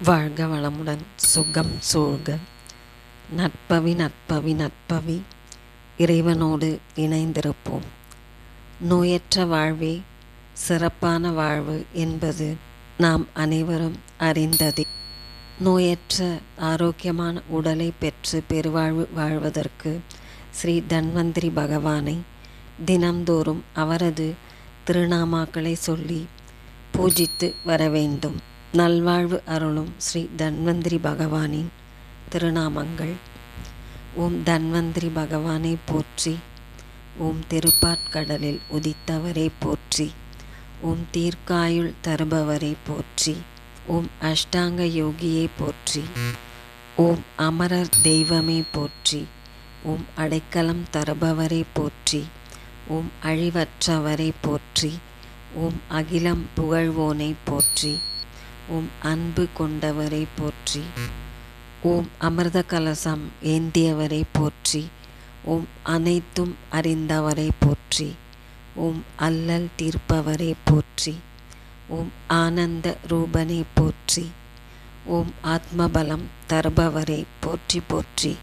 வாழ்க வளமுடன் சுகம் சூழ்க. நட்பவி நட்பவி நட்பவி இறைவனோடு இணைந்திருப்போம். நோயற்ற வாழ்வே சிறப்பான வாழ்வு என்பது நாம் அனைவரும் அறிந்ததே. நோயற்ற ஆரோக்கியமான உடலை பெற்று பெருவாழ்வு வாழ்வதற்கு ஸ்ரீ தன்வந்திரி பகவானை தினம்தோறும் அவரது திருநாமாக்களை சொல்லி பூஜித்து வர வேண்டும். நல்வாழ்வு அருளும் ஸ்ரீ தன்வந்திரி பகவானின் திருநாமங்கள்: ஓம் தன்வந்திரி பகவானை போற்றி, ஓம் திருப்பாற்கடலில் உதித்தவரை போற்றி, ஓம் தீர்க்காயுள் தருபவரை போற்றி, ஓம் அஷ்டாங்க யோகியை போற்றி, ஓம் அமரர் தெய்வமே போற்றி, ஓம் அடைக்கலம் தருபவரை போற்றி, ஓம் அழிவற்றவரை போற்றி, ஓம் அகிலம் புகழ்வோனை போற்றி, ஓம் அன்பு கொண்டவரை போற்றி, ஓம் அமிர்த கலசம் ஏந்தியவரை போற்றி, ஓம் அனைத்தும் அறிந்தவரை போற்றி, ஓம் அல்லல் தீர்ப்பவரை போற்றி, ஓம் ஆனந்த ரூபனை போற்றி, ஓம் ஆத்மபலம் தருபவரை போற்றி போற்றி.